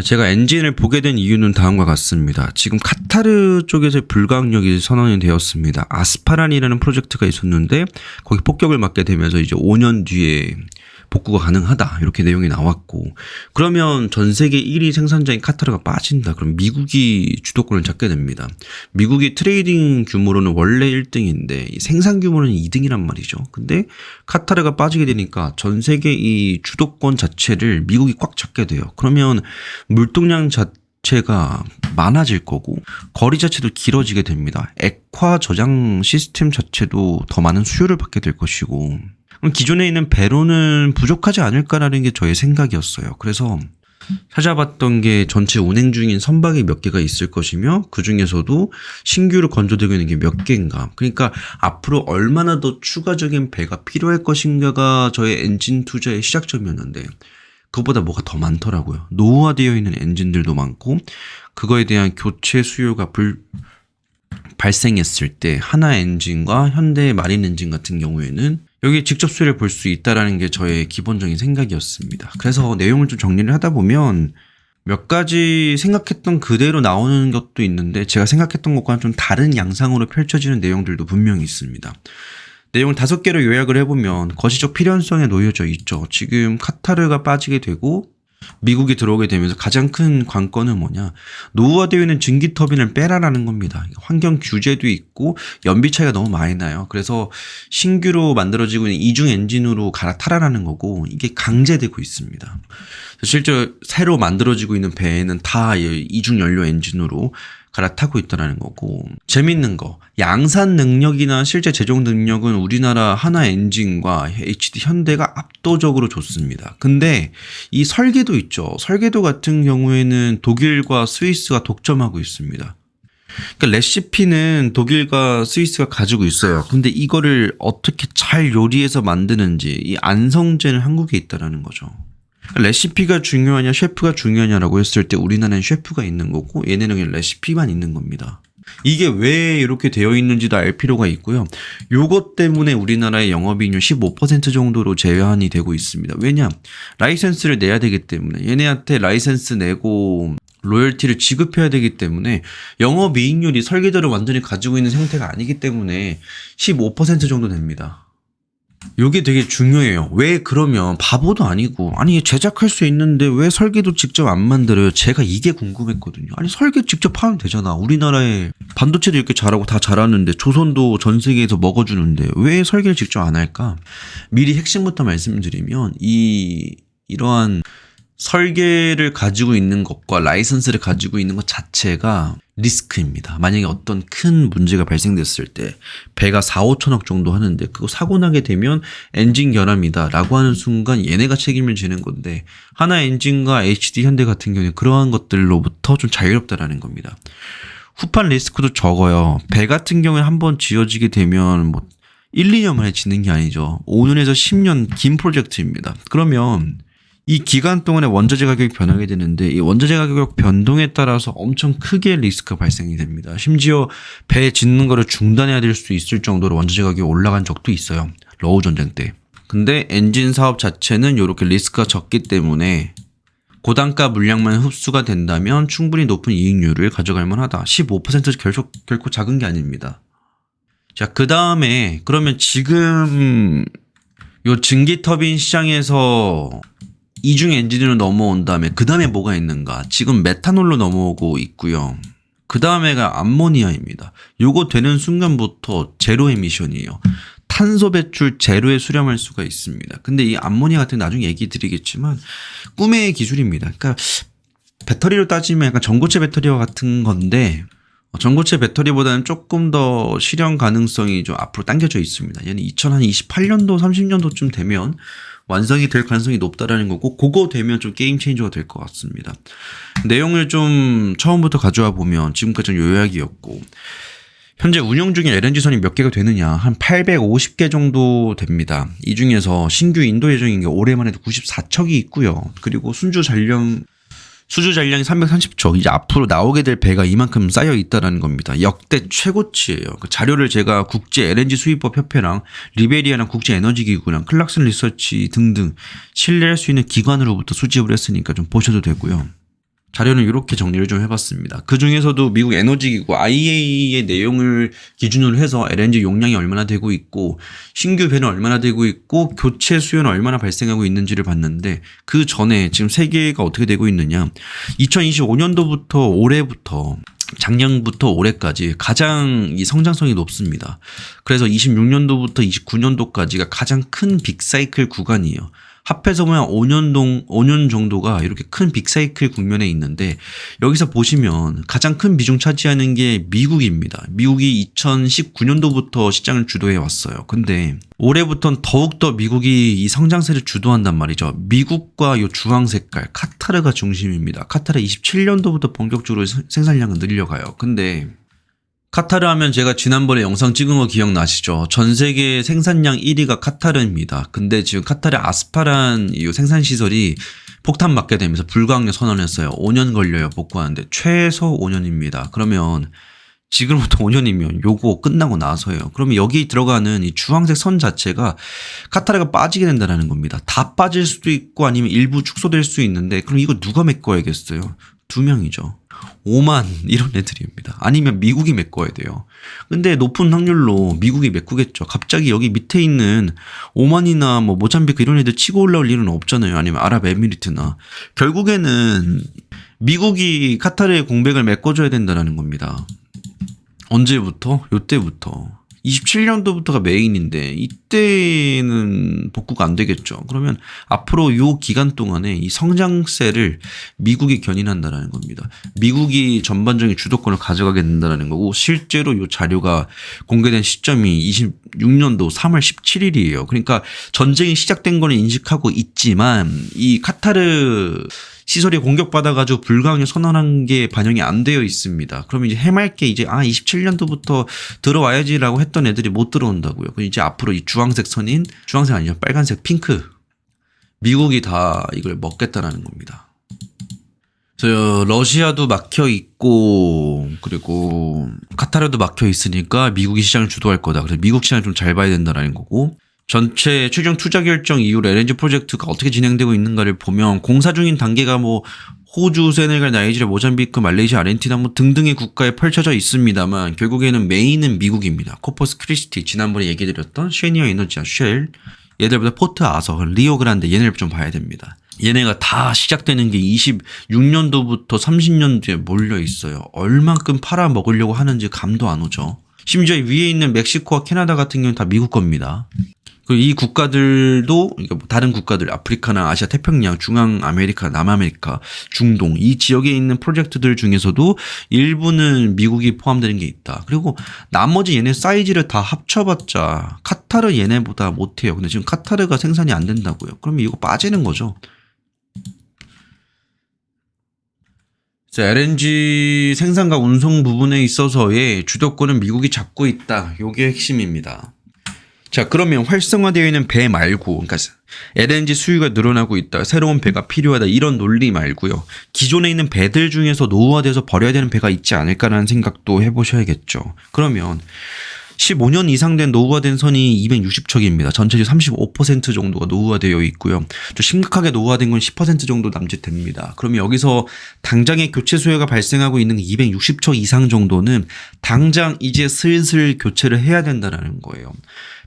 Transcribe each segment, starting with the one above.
제가 엔진을 보게 된 이유는 다음과 같습니다. 지금 카타르 쪽에서 불가항력이 선언이 되었습니다. 아스파란이라는 프로젝트가 있었는데 거기 폭격을 맞게 되면서 이제 5년 뒤에 복구가 가능하다 이렇게 내용이 나왔고, 그러면 전 세계 1위 생산자인 카타르가 빠진다. 그럼 미국이 주도권을 잡게 됩니다. 미국이 트레이딩 규모로는 원래 1등인데 생산 규모는 2등이란 말이죠. 근데 카타르가 빠지게 되니까 전 세계 이 주도권 자체를 미국이 꽉 잡게 돼요. 그러면 물동량 자체가 많아질 거고 거리 자체도 길어지게 됩니다. 액화 저장 시스템 자체도 더 많은 수요를 받게 될 것이고, 기존에 있는 배로는 부족하지 않을까라는 게 저의 생각이었어요. 그래서 찾아봤던 게 전체 운행 중인 선박이 몇 개가 있을 것이며 그 중에서도 신규로 건조되고 있는 게 몇 개인가. 그러니까 앞으로 얼마나 더 추가적인 배가 필요할 것인가가 저의 엔진 투자의 시작점이었는데 그보다 뭐가 더 많더라고요. 노후화되어 있는 엔진들도 많고 그거에 대한 교체 수요가 발생했을 때 하나 엔진과 현대 마린 엔진 같은 경우에는 여기 직접 수혜를 볼 수 있다라는 게 저의 기본적인 생각이었습니다. 그래서 내용을 좀 정리를 하다 보면 몇 가지 생각했던 그대로 나오는 것도 있는데 제가 생각했던 것과는 좀 다른 양상으로 펼쳐지는 내용들도 분명히 있습니다. 내용을 5개로 요약을 해보면 거시적 필연성에 놓여져 있죠. 지금 카타르가 빠지게 되고 미국이 들어오게 되면서 가장 큰 관건은 뭐냐, 노후화되어 있는 증기 터빈을 빼라라는 겁니다. 환경 규제도 있고 연비 차이가 너무 많이 나요. 그래서 신규로 만들어지고 있는 이중 엔진으로 갈아타라라는 거고 이게 강제되고 있습니다. 실제 새로 만들어지고 있는 배에는 다 이중 연료 엔진으로 갈아타고 있다는 거고, 재밌는 거, 양산 능력이나 실제 제조 능력은 우리나라 하나 엔진과 HD 현대가 압도적으로 좋습니다. 근데 이 설계도 있죠. 설계도 같은 경우에는 독일과 스위스가 독점하고 있습니다. 그러니까 레시피는 독일과 스위스가 가지고 있어요. 근데 이거를 어떻게 잘 요리해서 만드는지 이 안성재는 한국에 있다라는 거죠. 레시피가 중요하냐 셰프가 중요하냐라고 했을 때 우리나라는 셰프가 있는 거고 얘네는 그냥 레시피만 있는 겁니다. 이게 왜 이렇게 되어 있는지도 알 필요가 있고요. 요것 때문에 우리나라의 영업이익률 15% 정도로 제한이 되고 있습니다. 왜냐? 라이센스를 내야 되기 때문에 얘네한테 라이센스 내고 로열티를 지급해야 되기 때문에 영업이익률이 설계도를 완전히 가지고 있는 상태가 아니기 때문에 15% 정도 됩니다. 요게 되게 중요해요. 왜 그러면 바보도 아니고 아니 제작할 수 있는데 왜 설계도 직접 안 만들어요? 제가 이게 궁금했거든요. 아니 설계 직접 하면 되잖아. 우리나라에 반도체도 이렇게 잘하고 다 잘하는데 조선도 전 세계에서 먹어주는데 왜 설계를 직접 안 할까? 미리 핵심부터 말씀드리면 이러한 설계를 가지고 있는 것과 라이선스를 가지고 있는 것 자체가 리스크입니다. 만약에 어떤 큰 문제가 발생됐을 때 배가 4, 5천억 정도 하는데 그거 사고 나게 되면 엔진 결함이다 라고 하는 순간 얘네가 책임을 지는 건데 하나 엔진과 HD 현대 같은 경우는 그러한 것들로부터 좀 자유롭다라는 겁니다. 후판 리스크도 적어요. 배 같은 경우에 한번 지어지게 되면 뭐 1, 2년 만에 짓는 게 아니죠. 5년에서 10년 긴 프로젝트입니다. 그러면 이 기간 동안에 원자재 가격이 변하게 되는데 이 원자재 가격 변동에 따라서 엄청 크게 리스크가 발생이 됩니다. 심지어 배 짓는 거를 중단해야 될 수 있을 정도로 원자재 가격이 올라간 적도 있어요. 러우 전쟁 때. 근데 엔진 사업 자체는 이렇게 리스크가 적기 때문에 고단가 물량만 흡수가 된다면 충분히 높은 이익률을 가져갈 만하다. 15% 결코 작은 게 아닙니다. 자, 그 다음에 그러면 지금 요 증기 터빈 시장에서 이중 엔진으로 넘어온 다음에 그 다음에 뭐가 있는가? 지금 메탄올로 넘어오고 있고요. 그 다음에가 암모니아입니다. 요거 되는 순간부터 제로 에미션이에요. 탄소 배출 제로에 수렴할 수가 있습니다. 근데 이 암모니아 같은 거 나중에 얘기 드리겠지만 꿈의 기술입니다. 그러니까 배터리로 따지면 약간 전고체 배터리와 같은 건데 전고체 배터리보다는 조금 더 실현 가능성이 좀 앞으로 당겨져 있습니다. 얘는 2028년도 30년도쯤 되면 완성이 될 가능성이 높다라는 거고 그거 되면 좀 게임 체인저가 될 것 같습니다. 내용을 좀 처음부터 가져와 보면 지금까지는 요약이었고 현재 운영 중인 LNG선이 몇 개가 되느냐 한 850개 정도 됩니다. 이 중에서 신규 인도 예정인 게 올해만 해도 94척이 있고요. 그리고 수주 잔량이 330척. 이제 앞으로 나오게 될 배가 이만큼 쌓여 있다는 겁니다. 역대 최고치예요. 그 자료를 제가 국제 LNG 수입법 협회랑 리베리아랑 국제 에너지 기구랑 클락슨 리서치 등등 신뢰할 수 있는 기관으로부터 수집을 했으니까 좀 보셔도 되고요. 자료는 이렇게 정리를 좀 해봤습니다. 그 중에서도 미국 에너지기구 IEA의 내용을 기준으로 해서 LNG 용량이 얼마나 되고 있고 신규 배는 얼마나 되고 있고 교체 수요는 얼마나 발생하고 있는지를 봤는데 그 전에 지금 세계가 어떻게 되고 있느냐. 2025년도부터 올해부터 작년부터 올해까지 가장 이 성장성이 높습니다. 그래서 26년도부터 29년도까지가 가장 큰 빅사이클 구간이에요. 합해서 보면 5년 정도가 이렇게 큰 빅사이클 국면에 있는데 여기서 보시면 가장 큰 비중 차지하는 게 미국입니다. 미국이 2019년도부터 시장을 주도해 왔어요. 근데 올해부터는 더욱더 미국이 이 성장세를 주도한단 말이죠. 미국과 이 주황 색깔 카타르가 중심입니다. 카타르 27년도부터 본격적으로 생산량은 늘려가요. 근데 카타르 하면 제가 지난번에 영상 찍은 거 기억나시죠? 전 세계 생산량 1위가 카타르입니다. 근데 지금 카타르 아스파란 이 생산시설이 폭탄 맞게 되면서 불가항력 선언했어요. 5년 걸려요, 복구하는데. 최소 5년입니다. 그러면 지금부터 5년이면 요거 끝나고 나서예요. 그러면 여기 들어가는 이 주황색 선 자체가 카타르가 빠지게 된다는 겁니다. 다 빠질 수도 있고 아니면 일부 축소될 수 있는데 그럼 이거 누가 메꿔야겠어요? 2명이죠. 5만 이런 애들입니다. 아니면 미국이 메꿔야 돼요. 근데 높은 확률로 미국이 메꾸겠죠. 갑자기 여기 밑에 있는 오만이나 뭐 모잠비크 이런 애들 치고 올라올 일은 없잖아요. 아니면 아랍에미리트나. 결국에는 미국이 카타르의 공백을 메꿔줘야 된다는 겁니다. 언제부터? 요때부터. 27년도부터가 메인인데 이때는 복구가 안 되겠죠. 그러면 앞으로 요 기간 동안에 이 성장세를 미국이 견인한다는 겁니다. 미국이 전반적인 주도권을 가져가게 된다는 거고 실제로 요 자료가 공개된 시점이 26년도 3월 17일이에요. 그러니까 전쟁이 시작된 거는 인식하고 있지만 이 카타르 시설이 공격받아가지고 불가항력 선언한 게 반영이 안 되어 있습니다. 그러면 이제 해맑게 이제 27년도부터 들어와야지라고 했던 애들이 못 들어온다고요. 그럼 이제 앞으로 이 주황색 선인 주황색 아니죠, 빨간색 핑크 미국이 다 이걸 먹겠다라는 겁니다. 그래서 러시아도 막혀 있고 그리고 카타르도 막혀 있으니까 미국이 시장을 주도할 거다. 그래서 미국 시장을 좀 잘 봐야 된다라는 거고. 전체 최종 투자 결정 이후로 LNG 프로젝트가 어떻게 진행되고 있는가를 보면 공사 중인 단계가 뭐 호주, 세네갈, 나이지리아, 모잠비크, 말레이시아, 아르헨티나 뭐 등등의 국가에 펼쳐져 있습니다만 결국에는 메인은 미국입니다. 코퍼스 크리스티 지난번에 얘기드렸던 쉐니어 에너지와 쉘 얘들보다 포트 아서, 리오그란데 얘네를 좀 봐야 됩니다. 얘네가 다 시작되는 게 26년도부터 30년도에 몰려 있어요. 얼만큼 팔아먹으려고 하는지 감도 안 오죠. 심지어 위에 있는 멕시코와 캐나다 같은 경우는 다 미국 겁니다. 이 국가들도 다른 국가들 아프리카나 아시아 태평양, 중앙아메리카, 남아메리카, 중동 이 지역에 있는 프로젝트들 중에서도 일부는 미국이 포함되는 게 있다. 그리고 나머지 얘네 사이즈를 다 합쳐봤자 카타르 얘네보다 못해요. 근데 지금 카타르가 생산이 안 된다고요. 그러면 이거 빠지는 거죠. 자, LNG 생산과 운송 부분에 있어서의 주도권은 미국이 잡고 있다. 요게 핵심입니다. 자, 그러면 활성화되어 있는 배 말고, 그러니까 LNG 수요가 늘어나고 있다, 새로운 배가 필요하다 이런 논리 말고요. 기존에 있는 배들 중에서 노후화돼서 버려야 되는 배가 있지 않을까라는 생각도 해보셔야겠죠. 그러면 15년 이상 된 노후화된 선이 260척입니다. 전체적 35% 정도가 노후화되어 있고요. 좀 심각하게 노후화된 건 10% 정도 남짓됩니다. 그러면 여기서 당장의 교체 수요가 발생하고 있는 260척 이상 정도는 당장 이제 슬슬 교체를 해야 된다는 거예요.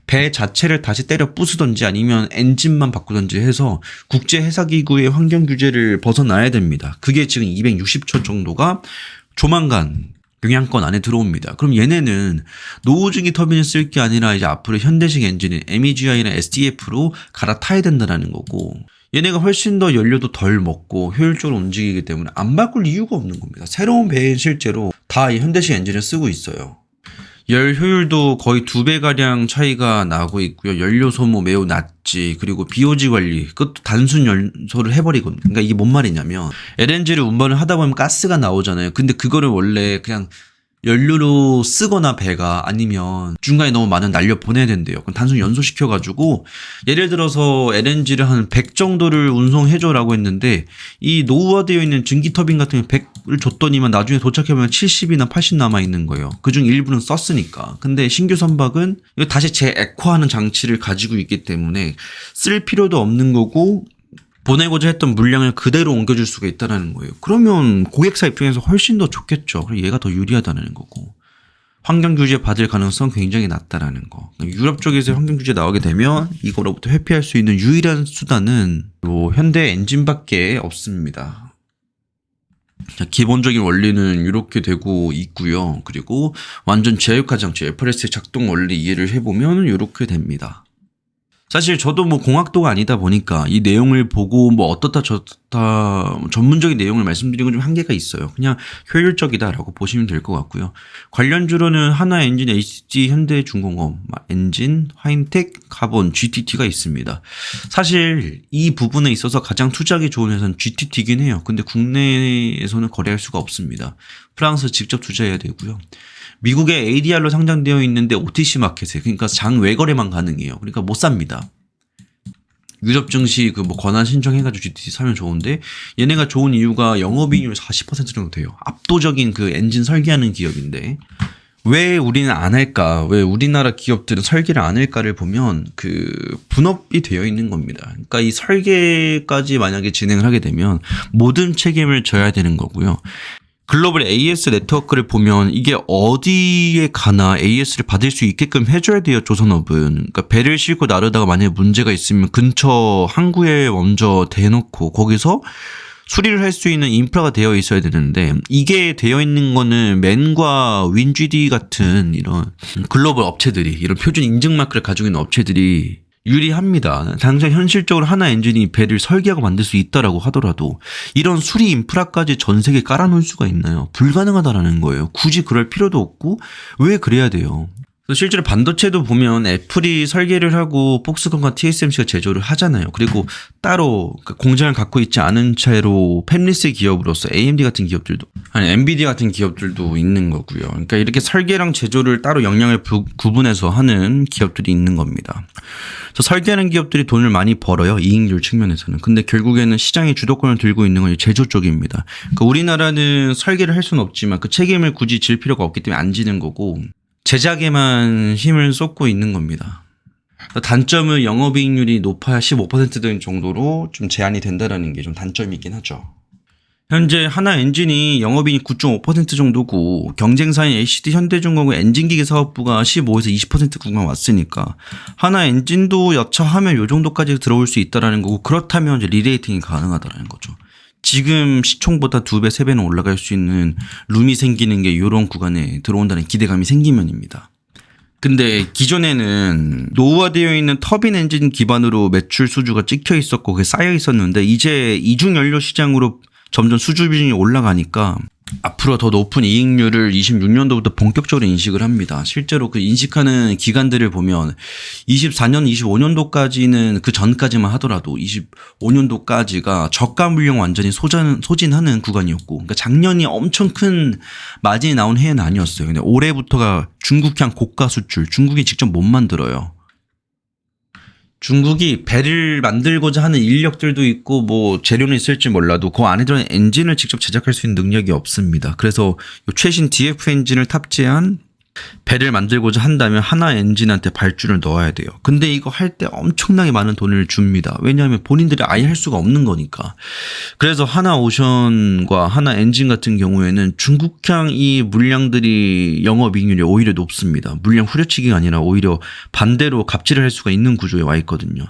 배 자체를 다시 때려 부수든지 아니면 엔진만 바꾸든지 해서 국제해사기구의 환경 규제를 벗어나야 됩니다. 그게 지금 260척 정도가 조만간 영향권 안에 들어옵니다. 그럼 얘네는 노후중기 터빈을 쓸 게 아니라 이제 앞으로 현대식 엔진인 MEGI나 SDF로 갈아타야 된다는 거고, 얘네가 훨씬 더 연료도 덜 먹고 효율적으로 움직이기 때문에 안 바꿀 이유가 없는 겁니다. 새로운 배엔 실제로 다 이 현대식 엔진을 쓰고 있어요. 열 효율도 거의 2배가량 차이가 나고 있고요. 연료 소모 매우 낮지. 그리고 BOG 관리, 그것도 단순 연소를 해버리거든요. 그러니까 이게 뭔 말이냐면 LNG를 운반을 하다 보면 가스가 나오잖아요. 근데 그거를 원래 그냥 연료로 쓰거나 배가 아니면 중간에 너무 많은 날려 보내야 된대요. 그럼 단순히 연소시켜가지고 예를 들어서 LNG를 한 100 정도를 운송해줘라고 했는데 이 노후화되어 있는 증기터빈 같은 경우 100을 줬더니만 나중에 도착해보면 70이나 80 남아있는 거예요. 그중 일부는 썼으니까. 근데 신규 선박은 다시 재액화하는 장치를 가지고 있기 때문에 쓸 필요도 없는 거고 보내고자 했던 물량을 그대로 옮겨줄 수가 있다는 거예요. 그러면 고객사 입장에서 훨씬 더 좋겠죠. 얘가 더 유리하다는 거고. 환경 규제 받을 가능성 굉장히 낮다라는 거. 유럽 쪽에서 환경 규제 나오게 되면 이거로부터 회피할 수 있는 유일한 수단은 현대 엔진밖에 없습니다. 자, 기본적인 원리는 이렇게 되고 있고요. 그리고 완전 제어효과 장치 FRS의 작동 원리 이해를 해보면 이렇게 됩니다. 사실 저도 뭐 공학도가 아니다 보니까 이 내용을 보고 뭐 어떻다 저렇다 전문적인 내용을 말씀드리는 건 좀 한계가 있어요. 그냥 효율적이다라고 보시면 될 것 같고요. 관련주로는 하나 엔진, HG, 현대중공업, 엔진, 화인텍, 카본, GTT가 있습니다. 사실 이 부분에 있어서 가장 투자하기 좋은 회사는 GTT이긴 해요. 근데 국내에서는 거래할 수가 없습니다. 프랑스 직접 투자해야 되고요. 미국에 ADR로 상장되어 있는데 OTC 마켓에 그러니까 장 외거래만 가능해요. 그러니까 못 삽니다. 유럽 증시 뭐 권한 신청해가지고 GTT 사면 좋은데 얘네가 좋은 이유가 영업이익률 40% 정도 돼요. 압도적인 그 엔진 설계하는 기업인데 왜 우리는 안 할까? 왜 우리나라 기업들은 설계를 안 할까를 보면 그 분업이 되어 있는 겁니다. 그러니까 이 설계까지 만약에 진행을 하게 되면 모든 책임을 져야 되는 거고요. 글로벌 AS 네트워크를 보면 이게 어디에 가나 AS를 받을 수 있게끔 해줘야 돼요, 조선업은. 그러니까 배를 싣고 나르다가 만약에 문제가 있으면 근처 항구에 먼저 대놓고 거기서 수리를 할 수 있는 인프라가 되어 있어야 되는데 이게 되어 있는 거는 맨과 윈GD 같은 이런 글로벌 업체들이 이런 표준 인증 마크를 가지고 있는 업체들이 유리합니다. 당장 현실적으로 하나 엔진이 배를 설계하고 만들 수 있다라고 하더라도 이런 수리 인프라까지 전 세계에 깔아놓을 수가 있나요? 불가능하다라는 거예요. 굳이 그럴 필요도 없고 왜 그래야 돼요? 실제로 반도체도 보면 애플이 설계를 하고 폭스콘과 TSMC가 제조를 하잖아요. 그리고 따로 공장을 갖고 있지 않은 채로 팹리스 기업으로서 AMD 같은 기업들도 엔비디아 같은 기업들도 있는 거고요. 그러니까 이렇게 설계랑 제조를 따로 역량을 구분해서 하는 기업들이 있는 겁니다. 그래서 설계하는 기업들이 돈을 많이 벌어요. 이익률 측면에서는. 근데 결국에는 시장의 주도권을 들고 있는 건 제조 쪽입니다. 그러니까 우리나라는 설계를 할 수는 없지만 그 책임을 굳이 질 필요가 없기 때문에 안 지는 거고 제작에만 힘을 쏟고 있는 겁니다. 단점은 영업이익률이 높아야 15% 정도로 좀 제한이 된다는 게 좀 단점이긴 하죠. 현재 하나 엔진이 영업이익 9.5% 정도고 경쟁사인 LCD 현대중공업 엔진기계 사업부가 15에서 20% 구간 왔으니까 하나 엔진도 여차하면 이 정도까지 들어올 수 있다는 거고 그렇다면 이제 리레이팅이 가능하다는 거죠. 지금 시총보다 2배, 3배는 올라갈 수 있는 룸이 생기는 게 이런 구간에 들어온다는 기대감이 생기면입니다. 근데 기존에는 노후화되어 있는 터빈 엔진 기반으로 매출 수주가 찍혀 있었고 그게 쌓여 있었는데 이제 이중 연료 시장으로 점점 수주 비중이 올라가니까 앞으로 더 높은 이익률을 26년도부터 본격적으로 인식을 합니다. 실제로 그 인식하는 기간들을 보면 24년, 25년도까지는 그 전까지만 하더라도 25년도까지가 저가 물량 완전히 소진하는 구간이었고 그러니까 작년이 엄청 큰 마진이 나온 해는 아니었어요. 근데 올해부터가 중국향 고가 수출, 중국이 직접 못 만들어요. 중국이 배를 만들고자 하는 인력들도 있고 뭐 재료는 있을지 몰라도 그 안에 들어있는 엔진을 직접 제작할 수 있는 능력이 없습니다. 그래서 최신 DF 엔진을 탑재한 배를 만들고자 한다면 하나 엔진한테 발주를 넣어야 돼요. 근데 이거 할 때 엄청나게 많은 돈을 줍니다. 왜냐하면 본인들이 아예 할 수가 없는 거니까. 그래서 하나 오션과 하나 엔진 같은 경우에는 중국향 이 물량들이 영업이익률이 오히려 높습니다. 물량 후려치기가 아니라 오히려 반대로 갑질을 할 수가 있는 구조에 와 있거든요.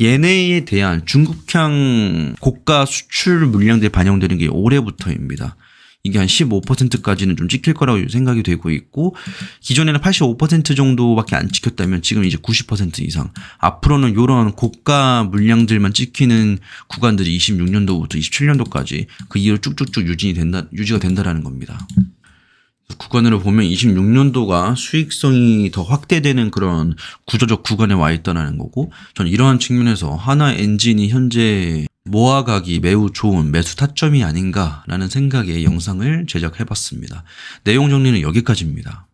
얘네에 대한 중국향 고가 수출 물량들이 반영되는 게 올해부터입니다. 이게 한 15%까지는 좀 찍힐 거라고 생각이 되고 있고 기존에는 85% 정도밖에 안 찍혔다면 지금 이제 90% 이상 앞으로는 이런 고가 물량들만 찍히는 구간들이 26년도부터 27년도까지 그 이후로 쭉쭉쭉 유지가 된다라는 겁니다. 구간으로 보면 26년도가 수익성이 더 확대되는 그런 구조적 구간에 와 있다는 거고 저는 이러한 측면에서 하나 엔진이 현재 모아가기 매우 좋은 매수 타점이 아닌가라는 생각에 영상을 제작해봤습니다. 내용 정리는 여기까지입니다.